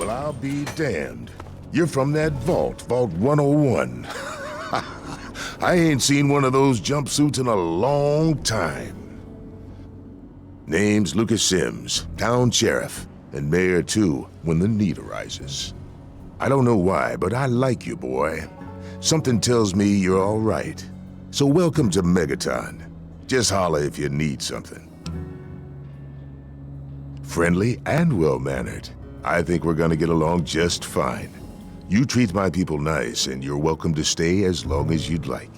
Well, I'll be damned. You're from that vault, Vault 101. I ain't seen one of those jumpsuits in a long time. Name's Lucas Sims, town sheriff, and mayor too, when the need arises. I don't know why, but I like you, boy. Something tells me you're all right. So welcome to Megaton. Just holler if you need something. Friendly and well-mannered. I think we're gonna get along just fine. You treat my people nice, and you're welcome to stay as long as you'd like.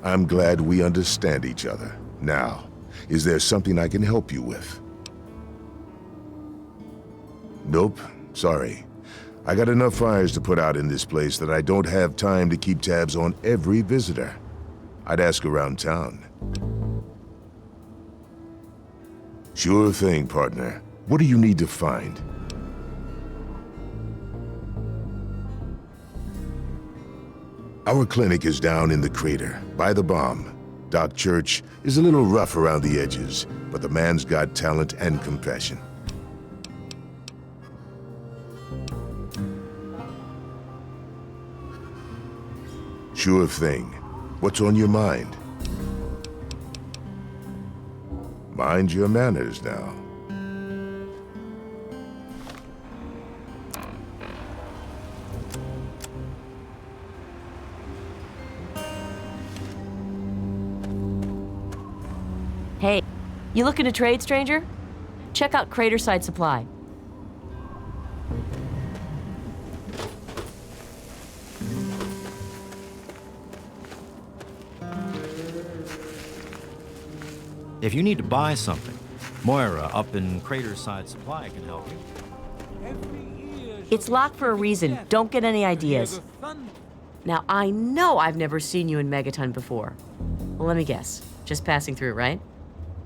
I'm glad we understand each other. Now, is there something I can help you with? Nope, sorry. I got enough fires to put out in this place that I don't have time to keep tabs on every visitor. I'd ask around town. Sure thing, partner. What do you need to find? Our clinic is down in the crater, by the bomb. Doc Church is a little rough around the edges, but the man's got talent and compassion. Sure thing. What's on your mind? Mind your manners now. Hey, you looking to trade, stranger? Check out Craterside Supply. If you need to buy something, Moira up in Craterside Supply can help you. It's locked for a reason. Don't get any ideas. Now, I know I've never seen you in Megaton before. Well, let me guess. Just passing through, right?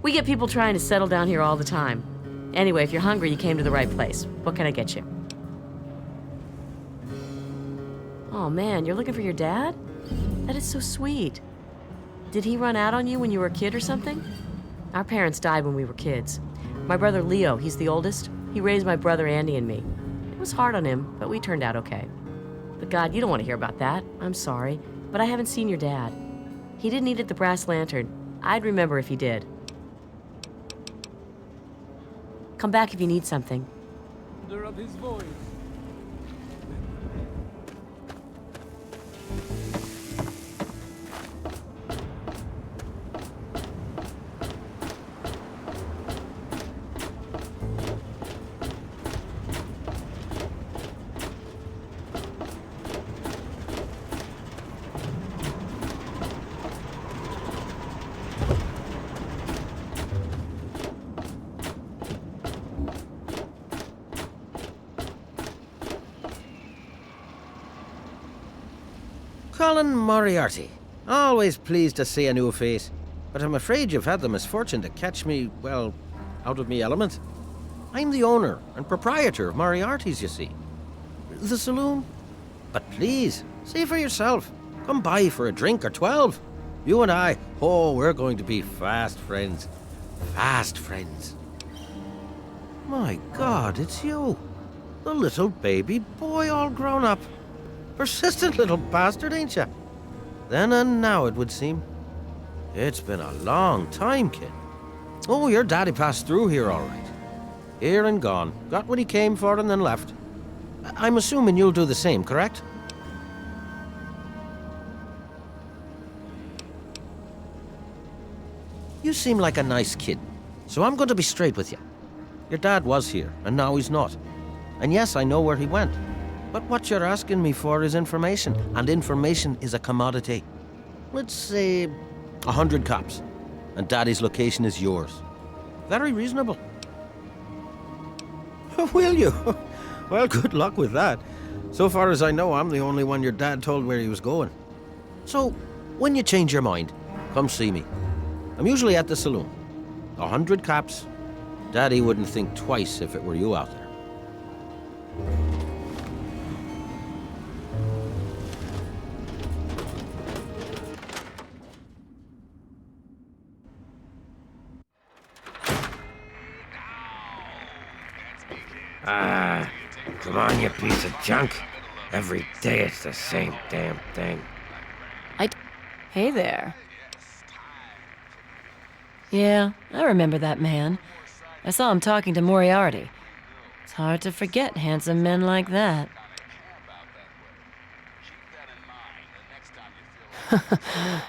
We get people trying to settle down here all the time. Anyway, if you're hungry, you came to the right place. What can I get you? Oh man, you're looking for your dad? That is so sweet. Did he run out on you when you were a kid or something? Our parents died when we were kids. My brother Leo, he's the oldest. He raised my brother Andy and me. It was hard on him, but we turned out okay. But God, you don't want to hear about that. I'm sorry, but I haven't seen your dad. He didn't eat at the Brass Lantern. I'd remember if he did. Come back if you need something. Of his voice. Colin Moriarty. Always pleased to see a new face. But I'm afraid you've had the misfortune to catch me, well, out of me element. I'm the owner and proprietor of Moriarty's, you see. The saloon. But please, see for yourself. Come by for a drink or 12. You and I, oh, we're going to be fast friends. Fast friends. My God, it's you. The little baby boy all grown up. Persistent little bastard, ain't ya? Then and now, it would seem. It's been a long time, kid. Oh, your daddy passed through here all right. Here and gone. Got what he came for and then left. I'm assuming you'll do the same, correct? You seem like a nice kid, so I'm going to be straight with you. Your dad was here, and now he's not. And yes, I know where he went. But what you're asking me for is information, and information is a commodity. Let's say 100 cops, and Daddy's location is yours. Very reasonable. Will you? Well, good luck with that. So far as I know, I'm the only one your dad told where he was going. So, when you change your mind, come see me. I'm usually at the saloon. 100 cops. Daddy wouldn't think twice if it were you out there. Ah, come on, you piece of junk. Every day it's the same damn thing. Hey there. Yeah, I remember that man. I saw him talking to Moriarty. It's hard to forget handsome men like that.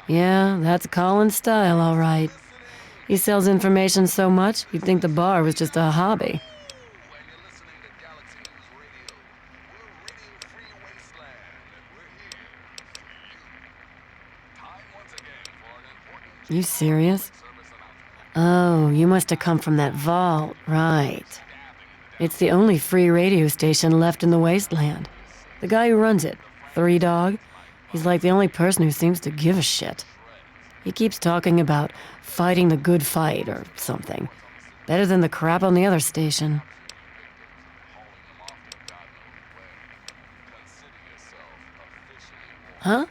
Yeah, that's Colin's style, all right. He sells information so much, you'd think the bar was just a hobby. You serious? Oh, you must have come from that vault, right. It's the only free radio station left in the wasteland. The guy who runs it, Three Dog, he's like the only person who seems to give a shit. He keeps talking about fighting the good fight or something. Better than the crap on the other station. Huh?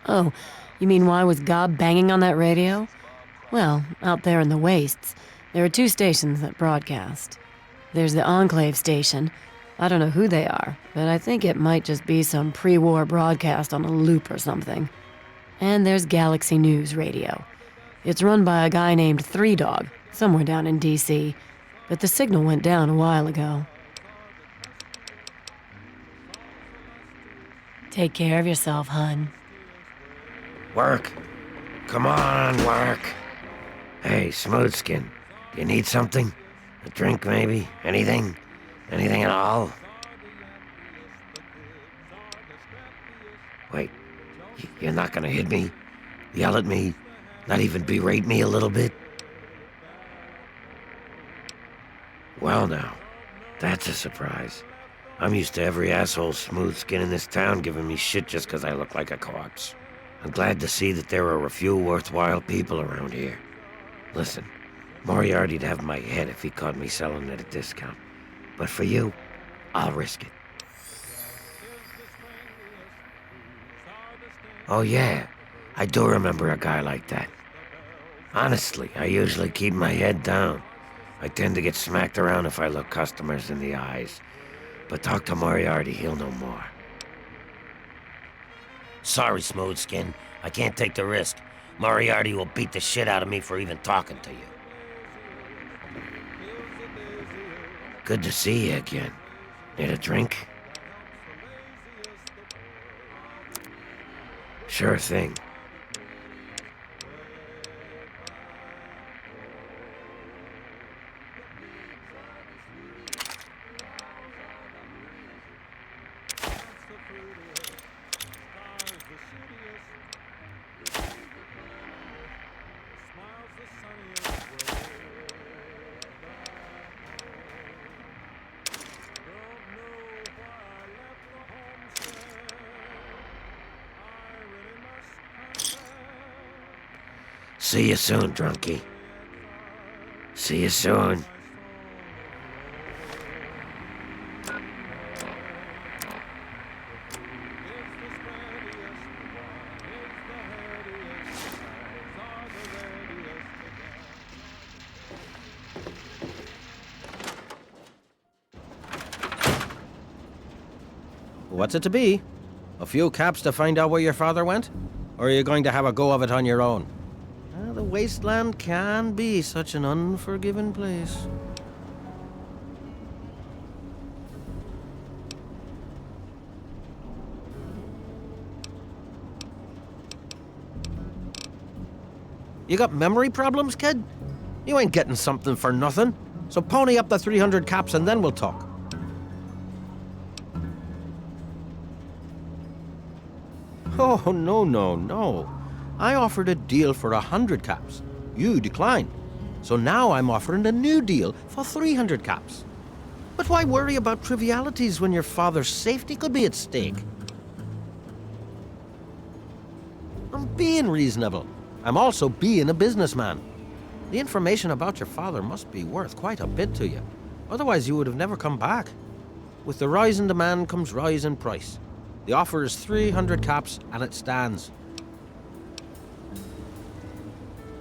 Oh, you mean why was Gob banging on that radio? Well, out there in the wastes, there are 2 stations that broadcast. There's the Enclave station. I don't know who they are, but I think it might just be some pre-war broadcast on a loop or something. And there's Galaxy News Radio. It's run by a guy named Three Dog, somewhere down in D.C., but the signal went down a while ago. Take care of yourself, hun. Work. Come on, work. Hey, Smoothskin, do you need something? A drink, maybe? Anything? Anything at all? Wait, you're not gonna hit me? Yell at me? Not even berate me a little bit? Well now, that's a surprise. I'm used to every asshole Smoothskin in this town giving me shit just 'cause I look like a corpse. I'm glad to see that there are a few worthwhile people around here. Listen, Moriarty'd have my head if he caught me selling at a discount. But for you, I'll risk it. Oh yeah, I do remember a guy like that. Honestly, I usually keep my head down. I tend to get smacked around if I look customers in the eyes. But talk to Moriarty, he'll know more. Sorry, Smoothskin. I can't take the risk. Moriarty will beat the shit out of me for even talking to you. Good to see you again. Need a drink? Sure thing. See you soon, drunkie. See you soon. What's it to be? A few caps to find out where your father went? Or are you going to have a go of it on your own? The wasteland can be such an unforgiving place. You got memory problems, kid? You ain't getting something for nothing. So pony up the 300 caps and then we'll talk. Oh, no. I offered a deal for 100 caps. You declined. So now I'm offering a new deal for 300 caps. But why worry about trivialities when your father's safety could be at stake? I'm being reasonable. I'm also being a businessman. The information about your father must be worth quite a bit to you. Otherwise, you would have never come back. With the rise in demand comes rise in price. The offer is 300 caps, and it stands.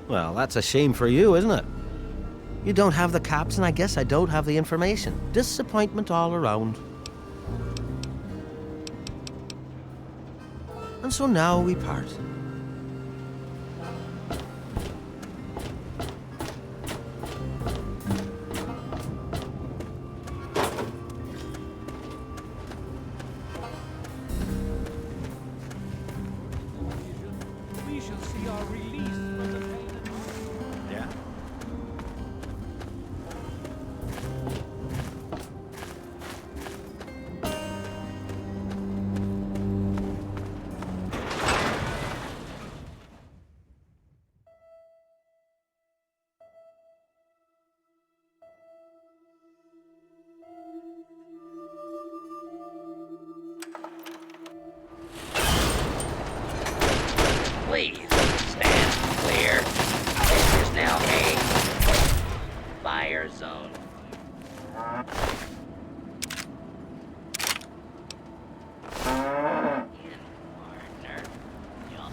Well, that's a shame for you, isn't it? You don't have the caps, and I guess I don't have the information. Disappointment all around. And so now we part. We shall see our release from the pain and harm. Yeah. Please stand clear. This is now a fire zone. In, partner. Yup.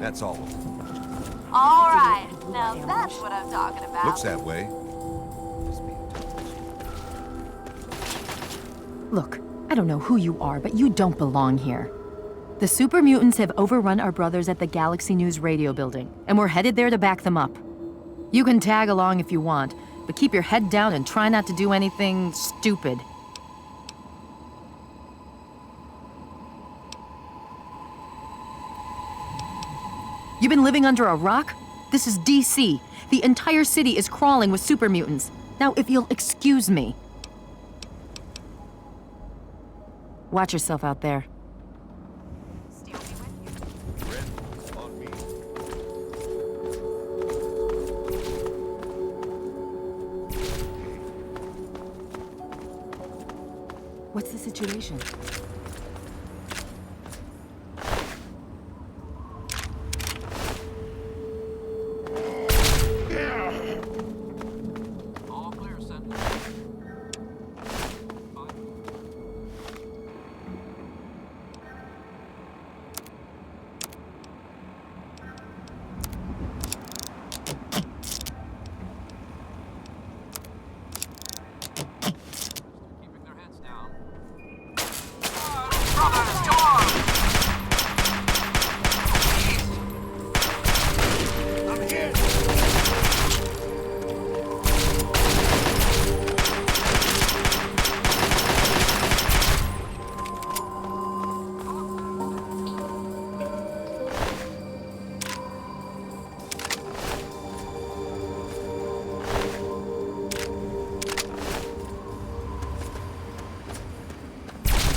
That's all. All right, now that's what I'm talking about. Looks that way. Look, I don't know who you are, but you don't belong here. The super mutants have overrun our brothers at the Galaxy News radio building, and we're headed there to back them up. You can tag along if you want, but keep your head down and try not to do anything stupid. You been living under a rock? This is DC. The entire city is crawling with super mutants. Now, if you'll excuse me. Watch yourself out there. On me. What's the situation? All clear, Sentinel. Keeping their heads down.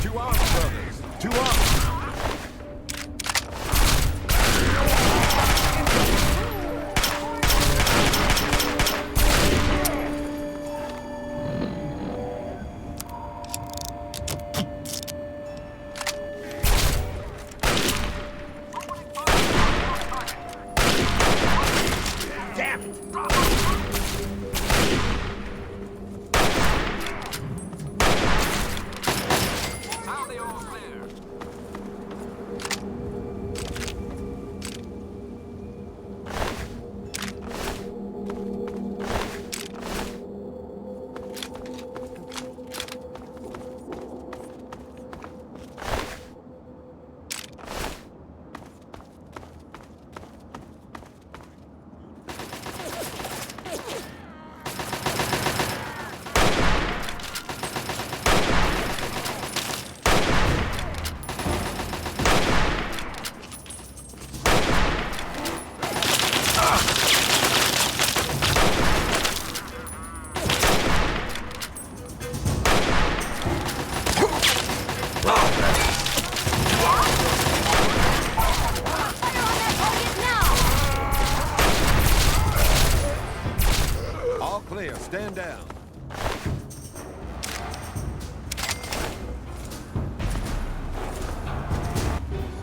Two arms, brothers. Two arms. How they all clear? All clear. Stand down.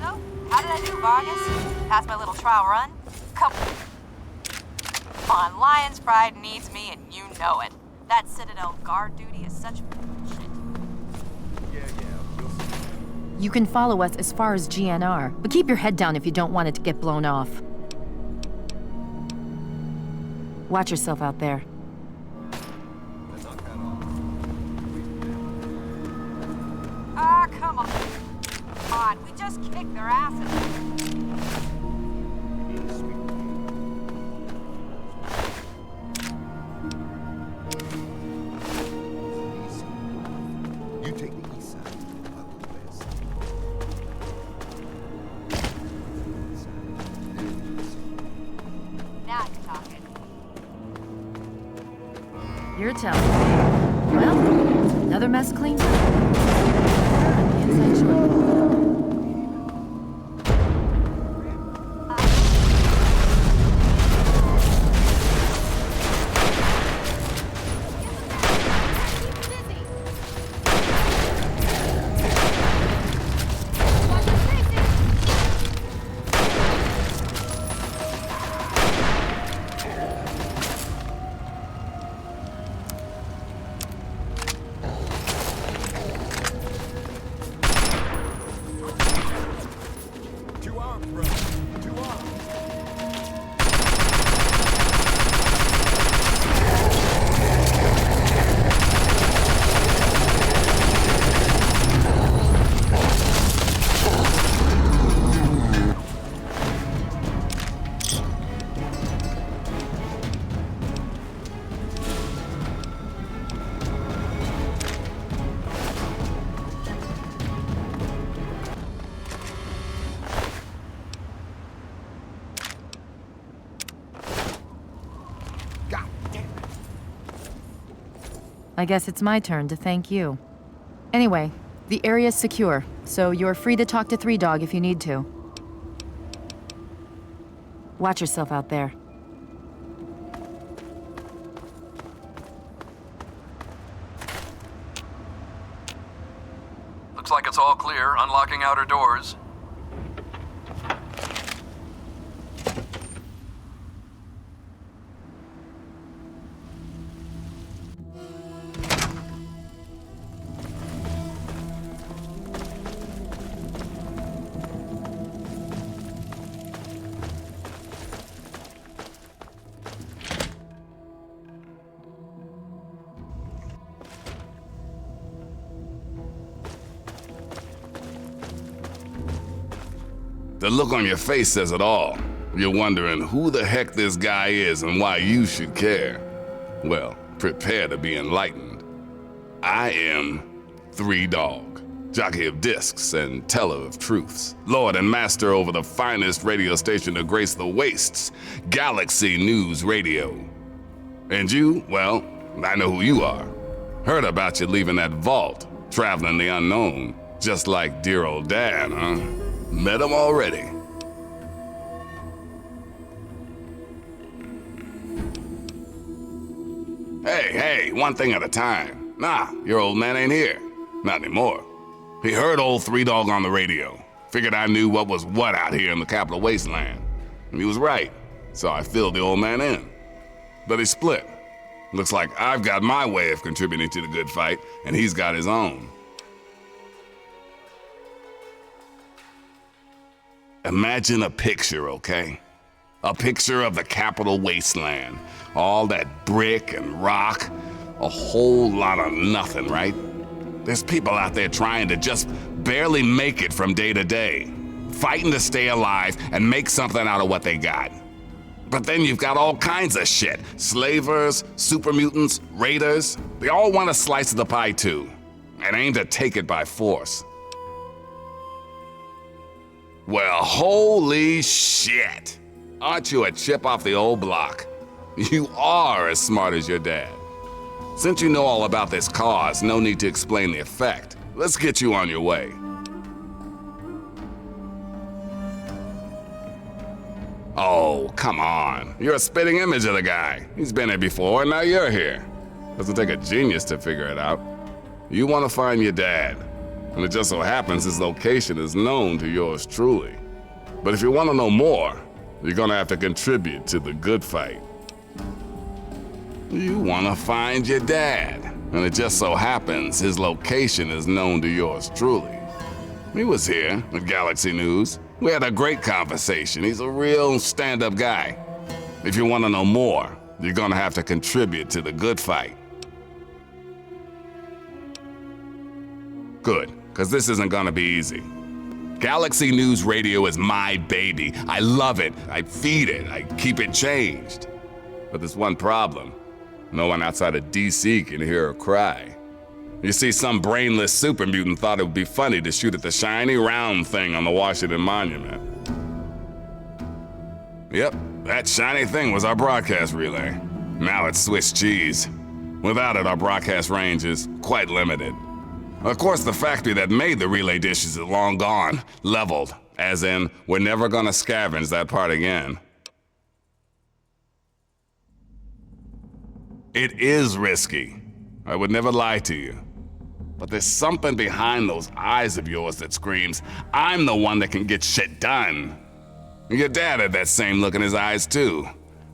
So, how did I do, Vargas? Passed my little trial run? Come. on, Lion's Pride needs me and you know it. That Citadel guard duty is such bullshit. We'll see. You can follow us as far as GNR, but keep your head down if you don't want it to get blown off. Watch yourself out there. Knock that off. Ah, come on. We just kicked their asses. You take the east side, I'll go west. Now you're talking. You're telling me. Well, another mess cleaned up. Inside shortly. Two arms, brother. Two arms. God damn it. I guess it's my turn to thank you. Anyway, the area's secure, so you're free to talk to Three Dog if you need to. Watch yourself out there. Looks like it's all clear. Unlocking outer doors. The look on your face says it all. You're wondering who the heck this guy is and why you should care. Well, prepare to be enlightened. I am Three Dog, jockey of discs and teller of truths, lord and master over the finest radio station to grace the wastes, Galaxy News Radio. And you, well, I know who you are. Heard about you leaving that vault, traveling the unknown, just like dear old Dad, huh? Met him already. Hey, one thing at a time. Nah, your old man ain't here. Not anymore. He heard old Three Dog on the radio. Figured I knew what was what out here in the capital wasteland. And he was right, so I filled the old man in. But he split. Looks like I've got my way of contributing to the good fight, and he's got his own. Imagine a picture, okay? A picture of the capital wasteland. All that brick and rock. A whole lot of nothing, right? There's people out there trying to just barely make it from day to day. Fighting to stay alive and make something out of what they got. But then you've got all kinds of shit. Slavers, super mutants, raiders. They all want a slice of the pie too. And aim to take it by force. Well, holy shit. Aren't you a chip off the old block? You are as smart as your dad. Since you know all about this cause, no need to explain the effect. Let's get you on your way. Oh, come on. You're a spitting image of the guy. He's been here before, and now you're here. Doesn't take a genius to figure it out. You want to find your dad. And it just so happens his location is known to yours truly. But if you want to know more, you're gonna have to contribute to the good fight. You want to find your dad. And it just so happens his location is known to yours truly. He was here at Galaxy News. We had a great conversation. He's a real stand-up guy. If you want to know more, you're gonna have to contribute to the good fight. Good, because this isn't gonna be easy. Galaxy News Radio is my baby. I love it, I feed it, I keep it changed. But there's one problem. No one outside of DC can hear her cry. You see, some brainless super mutant thought it would be funny to shoot at the shiny round thing on the Washington Monument. Yep, that shiny thing was our broadcast relay. Now it's Swiss cheese. Without it, our broadcast range is quite limited. Of course, the factory that made the relay dishes is long gone, leveled, as in, we're never gonna scavenge that part again. It is risky. I would never lie to you. But there's something behind those eyes of yours that screams, I'm the one that can get shit done. Your dad had that same look in his eyes too.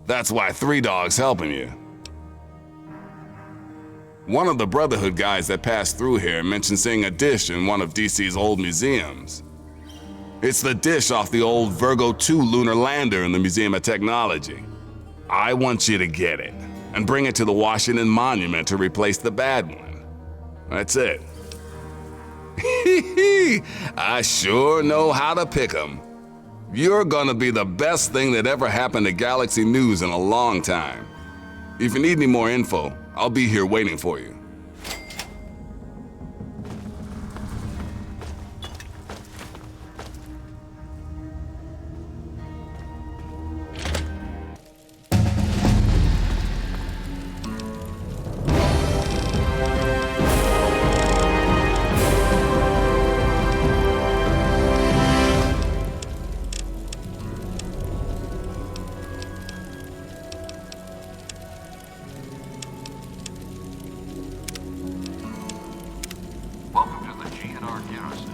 That's why Three Dog's helping you. One of the Brotherhood guys that passed through here mentioned seeing a dish in one of DC's old museums. It's the dish off the old Virgo 2 lunar lander in the Museum of Technology. I want you to get it and bring it to the Washington Monument to replace the bad one. That's it. I sure know how to pick 'em. You're gonna be the best thing that ever happened to Galaxy News in a long time. If you need any more info, I'll be here waiting for you. Welcome to the GNR Garrison.